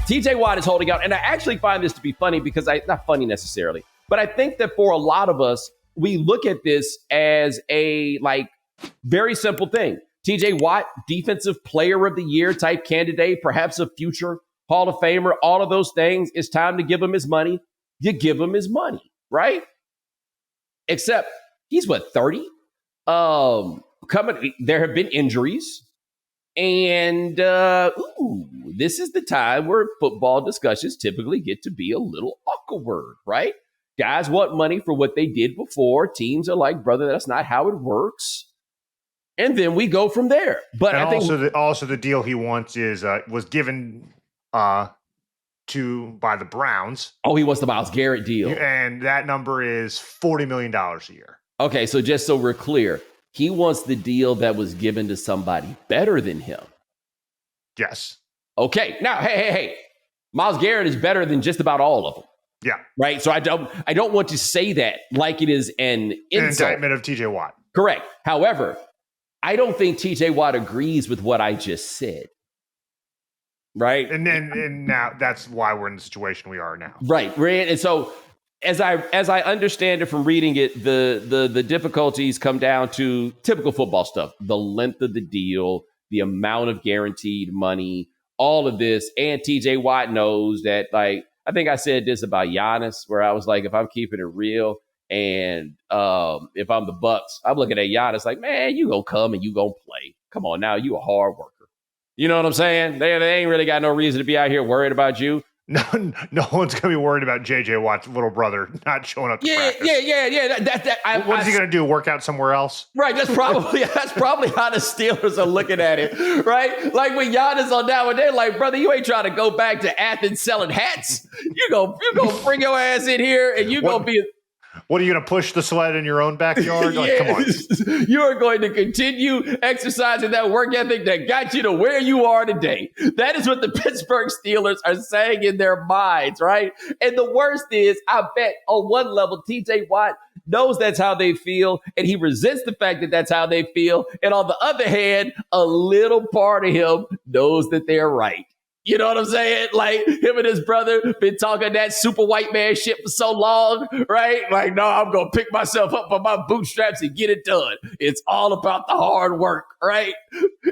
TJ Watt is holding out. And I actually find this to be funny because not funny necessarily, but I think that for a lot of us, we look at this as a very simple thing. TJ Watt, defensive player of the year type candidate, perhaps a future Hall of Famer, all of those things. It's time to give him his money. You give him his money, right? Except he's 30? There have been injuries. And this is the time where football discussions typically get to be a little awkward, right? Guys want money for what they did before. Teams are like, brother, that's not how it works. And then we go from there. But and I think also the deal he wants was given by the Browns. Oh, he wants the Myles Garrett deal. And that number is $40 million a year. Okay, so just so we're clear, he wants the deal that was given to somebody better than him. Yes. Okay. Now, hey. Myles Garrett is better than just about all of them. Yeah. Right? So I don't want to say that like it is an indictment of TJ Watt. Correct. However, I don't think TJ Watt agrees with what I just said. Right? And now that's why we're in the situation we are now. Right. And so as I understand it from reading it, the difficulties come down to typical football stuff, the length of the deal, the amount of guaranteed money, all of this. And TJ Watt knows that, I think I said this about Giannis, where I was like, if I'm keeping it real and if I'm the Bucks, I'm looking at Giannis like, man, you gonna come and you gonna play. Come on now, you a hard worker. You know what I'm saying? They ain't really got no reason to be out here worried about you. No one's going to be worried about J.J. Watt's little brother not showing up to practice. Yeah. What is he going to do, work out somewhere else? Right, that's probably how the Steelers are looking at it, right? Like when Giannis on that one, they're like, brother, you ain't trying to go back to Athens selling hats. You gonna bring your ass in here and you going to be... What, are you going to push the sled in your own backyard? Like, come on. You are going to continue exercising that work ethic that got you to where you are today. That is what the Pittsburgh Steelers are saying in their minds, right? And the worst is, I bet on one level, TJ Watt knows that's how they feel, and he resents the fact that that's how they feel. And on the other hand, a little part of him knows that they're right. You know what I'm saying? Like, him and his brother been talking that super white man shit for so long, right? Like, no, I'm going to pick myself up by my bootstraps and get it done. It's all about the hard work, right?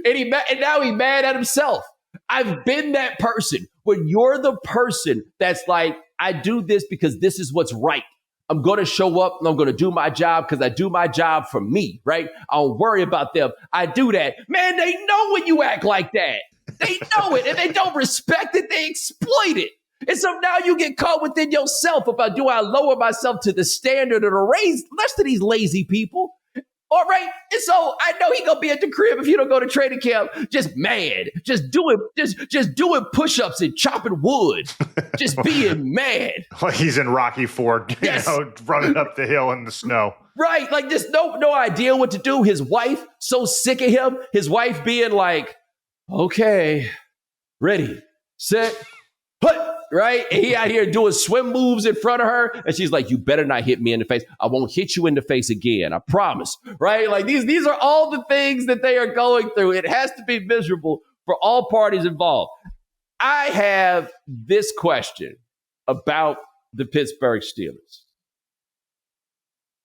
And now he's mad at himself. I've been that person. When you're the person that's like, I do this because this is what's right. I'm going to show up and I'm going to do my job because I do my job for me, right? I don't worry about them. I do that. Man, they know when you act like that. They know it, and they don't respect it. They exploit it. And so now you get caught within yourself about, do I lower myself to the standard or the rest of these lazy people? All right. And so I know he gonna be at the crib if you don't go to training camp, just mad, just doing push-ups and chopping wood, just being mad. Like he's in Rocky Ford, yes. Running up the hill in the snow. Right. Like just no idea what to do. His wife, so sick of him. His wife being like, okay, ready, set, put, right? And he out here doing swim moves in front of her. And she's like, you better not hit me in the face. I won't hit you in the face again. I promise, right? Like these are all the things that they are going through. It has to be miserable for all parties involved. I have this question about the Pittsburgh Steelers.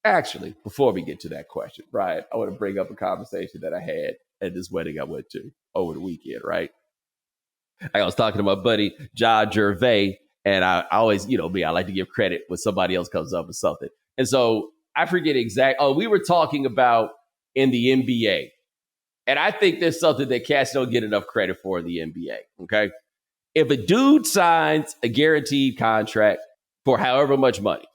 Actually, before we get to that question, Brian, I want to bring up a conversation that I had at this wedding I went to over the weekend, right? I was talking to my buddy, John Gervais, and I always, I like to give credit when somebody else comes up with something. And so I forget we were talking about in the NBA. And I think there's something that cats don't get enough credit for in the NBA, okay? If a dude signs a guaranteed contract for however much money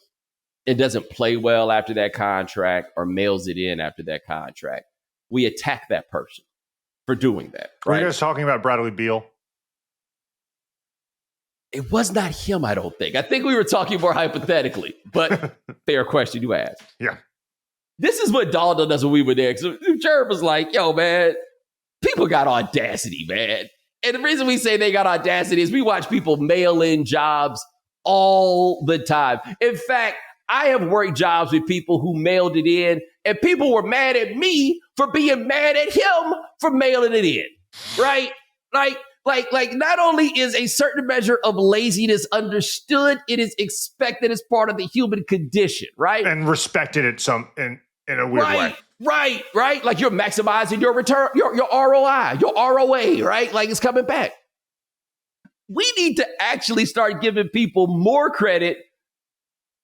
and doesn't play well after that contract or mails it in after that contract, we attack that person for doing that. Right? Were you guys talking about Bradley Beal? It was not him, I don't think. I think we were talking more hypothetically, but fair question you asked. Yeah. This is what Dalton does when we were there. So Jerv was like, yo, man, people got audacity, man. And the reason we say they got audacity is we watch people mail in jobs all the time. In fact, I have worked jobs with people who mailed it in, and people were mad at me for being mad at him for mailing it in, right? Like, Like not only is a certain measure of laziness understood, it is expected as part of the human condition, right? And respected it in a weird way. Right. Like you're maximizing your return, your ROI, your ROA, right? Like it's coming back. We need to actually start giving people more credit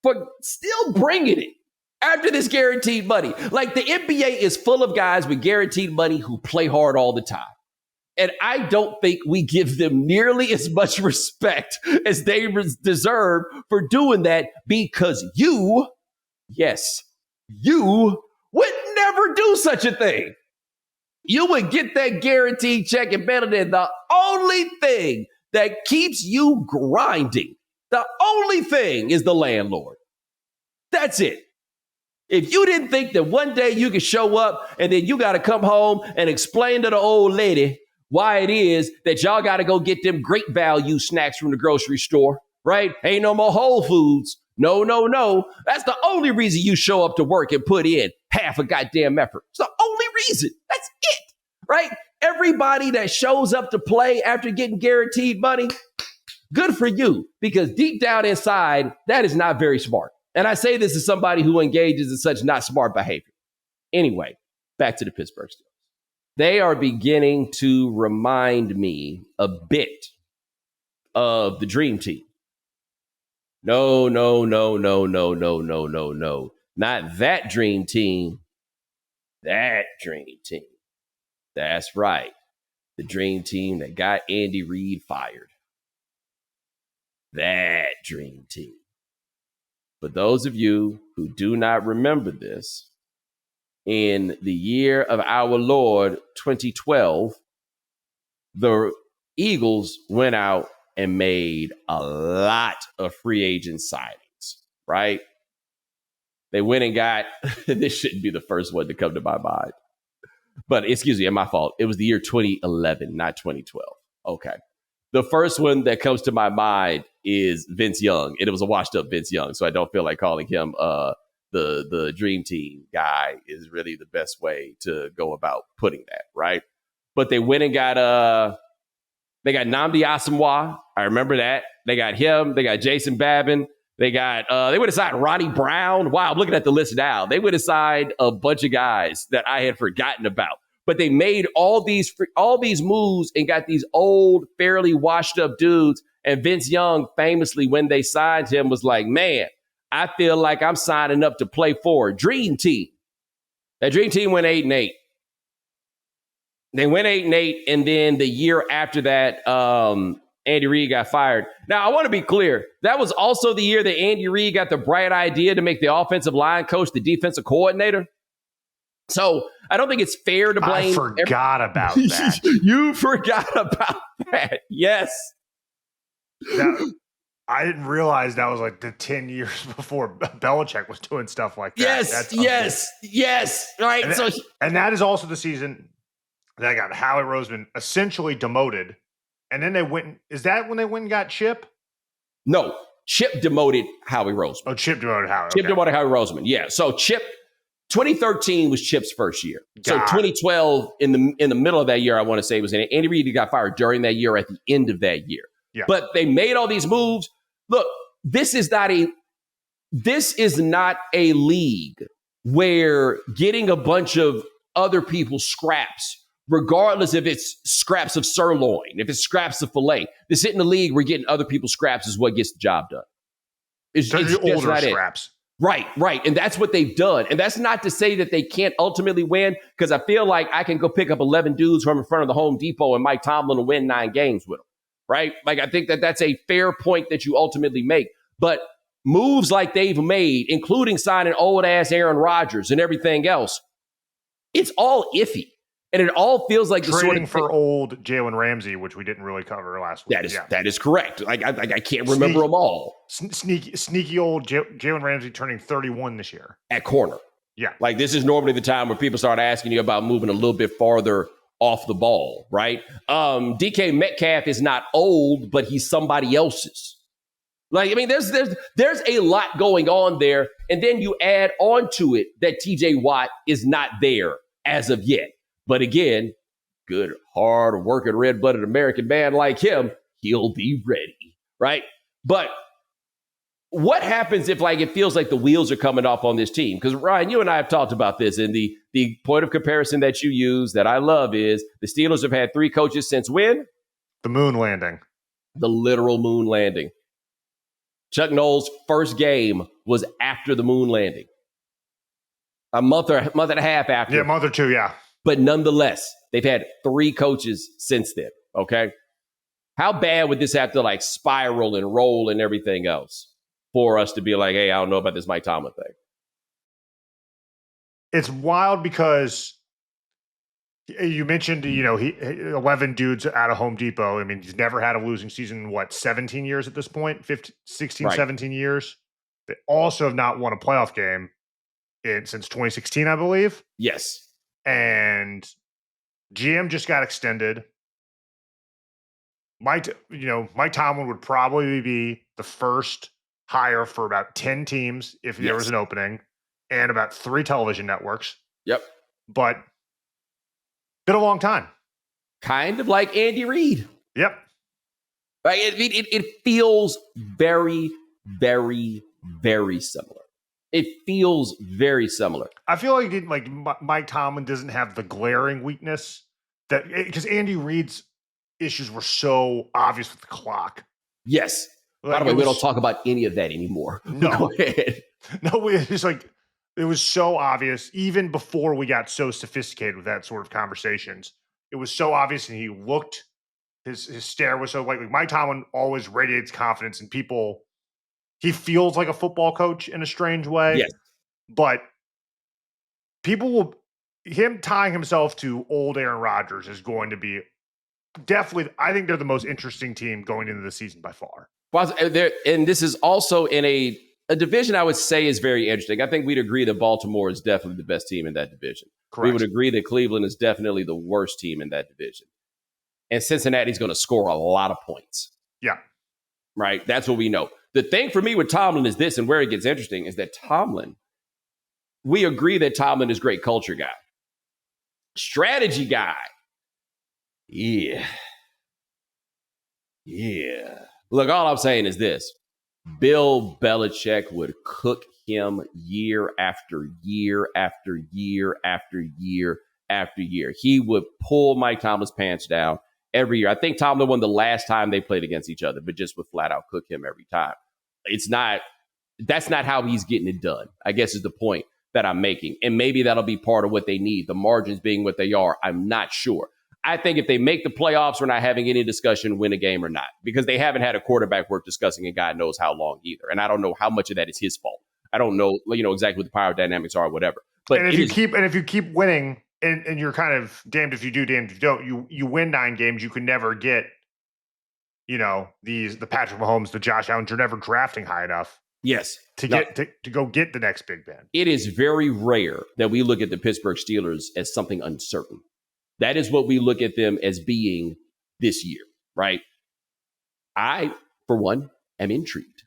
for still bringing it after this guaranteed money. Like the NBA is full of guys with guaranteed money who play hard all the time. And I don't think we give them nearly as much respect as they deserve for doing that, because you would never do such a thing. You would get that guaranteed check and bet it. The only thing that keeps you grinding, the only thing is the landlord. That's it. If you didn't think that one day you could show up and then you got to come home and explain to the old lady why it is that y'all got to go get them great value snacks from the grocery store, right? Ain't no more Whole Foods. No. That's the only reason you show up to work and put in half a goddamn effort. It's the only reason. That's it, right? Everybody that shows up to play after getting guaranteed money, good for you, because deep down inside, that is not very smart. And I say this as somebody who engages in such not smart behavior. Anyway, back to the Pittsburgh Steelers. They are beginning to remind me a bit of the Dream Team. No. Not that Dream Team. That Dream Team. That's right. The Dream Team that got Andy Reid fired. That Dream Team. For those of you who do not remember this, in the year of our Lord 2012, the Eagles went out and made a lot of free agent signings, right? They went and got, this shouldn't be the first one to come to my mind, but excuse me, my fault. It was the year 2011, not 2012. Okay. The first one that comes to my mind is Vince Young, and it was a washed up Vince Young, so I don't feel like calling him the Dream Team guy is really the best way to go about putting that, right? But they went and got they got Nnamdi Asomugha. I remember that. They got him. They got Jason Babin. They got they would have signed Ronnie Brown. Wow, I'm looking at the list now. They would have signed a bunch of guys that I had forgotten about. But they made all these moves and got these old, fairly washed up dudes. And Vince Young famously, when they signed him, was like, man, I feel like I'm signing up to play for a Dream Team. That Dream Team went 8-8. They went 8-8, and then the year after that, Andy Reid got fired. Now, I want to be clear. That was also the year that Andy Reid got the bright idea to make the offensive line coach the defensive coordinator. So I don't think it's fair to blame. I forgot about that. You forgot about that. Yes. I didn't realize that was like the 10 years before Belichick was doing stuff like that. Yes. Right. And that is also the season that got Howie Roseman essentially demoted. And then they went. Is that when they went and got Chip? No, Chip demoted Howie Roseman. Oh, Chip demoted Howie. Chip demoted Howie Roseman. Yeah. So Chip, 2013 was Chip's first year. So 2012, in the middle of that year, I want to say, was Andy Reid got fired during that year, at the end of that year. Yeah. But they made all these moves. Look, this is not a league where getting a bunch of other people's scraps, regardless if it's scraps of sirloin, if it's scraps of filet. This isn't a league where getting other people's scraps is what gets the job done. It's older scraps. Right. And that's what they've done. And that's not to say that they can't ultimately win, because I feel like I can go pick up 11 dudes from in front of the Home Depot and Mike Tomlin will win 9 games with them. Right? Like, I think that that's a fair point that you ultimately make. But moves like they've made, including signing old-ass Aaron Rodgers and everything else, it's all iffy. And it all feels like trading the sort of for old Jalen Ramsey, which we didn't really cover last week. That is correct. Like, I can't remember them all. Sneaky old Jalen Ramsey turning 31 this year. At corner. Yeah. Like, this is normally the time where people start asking you about moving a little bit farther off the ball, right? DK Metcalf is not old, but he's somebody else's. Like, I mean, there's a lot going on there. And then you add on to it that TJ Watt is not there as of yet. But again, good, hard-working, red-blooded American man like him, he'll be ready, right? But what happens if it feels like the wheels are coming off on this team? Because Ryan, you and I have talked about this, and the point of comparison that you use that I love is the Steelers have had 3 coaches since when? The moon landing. The literal moon landing. Chuck Noll's first game was after the moon landing. A month and a half after. Yeah, a month or two, yeah. But nonetheless, they've had 3 coaches since then, okay? How bad would this have to spiral and roll and everything else for us to be like, hey, I don't know about this Mike Tomlin thing? It's wild because you mentioned, he 11 dudes out of Home Depot. I mean, he's never had a losing season in 17 years at this point, 16, right. 17 years. They also have not won a playoff game since 2016, I believe. Yes. And GM just got extended. Mike Tomlin would probably be the first hire for about 10 teams if there was an opening, and about 3 television networks. Yep. But been a long time. Kind of like Andy Reid. Yep. Like it feels very, very, very similar. It feels very similar. I feel like Mike Tomlin doesn't have the glaring weakness because Andy Reid's issues were so obvious with the clock. Yes. By the way, we don't talk about any of that anymore. No. Go ahead. No, it's it was so obvious, even before we got so sophisticated with that sort of conversations. It was so obvious, and he looked, his stare was so like Mike Tomlin always radiates confidence, and people, he feels like a football coach in a strange way. Yes. But him tying himself to old Aaron Rodgers is going to be definitely, I think they're the most interesting team going into the season by far. And this is also in a division I would say is very interesting. I think we'd agree that Baltimore is definitely the best team in that division. Correct. We would agree that Cleveland is definitely the worst team in that division. And Cincinnati's going to score a lot of points. Yeah. Right? That's what we know. The thing for me with Tomlin is this, and where it gets interesting, is that we agree that Tomlin is a great culture guy. Strategy guy. Yeah. Look, all I'm saying is this. Bill Belichick would cook him year after year after year after year after year. He would pull Mike Tomlin's pants down every year. I think Tomlin won the last time they played against each other, but just would flat out cook him every time. That's not how he's getting it done, I guess is the point that I'm making. And maybe that'll be part of what they need. The margins being what they are, I'm not sure. I think if they make the playoffs, we're not having any discussion win a game or not, because they haven't had a quarterback worth discussing in God knows how long either. And I don't know how much of that is his fault. I don't know, exactly what the power dynamics are or whatever. But if you keep winning and you're kind of damned if you do, damned if you don't, you win 9 games, you can never get, the Patrick Mahomes, the Josh Allen, you're never drafting high enough. Yes. To go get the next big man. It is very rare that we look at the Pittsburgh Steelers as something uncertain. That is what we look at them as being this year, right? I, for one, am intrigued.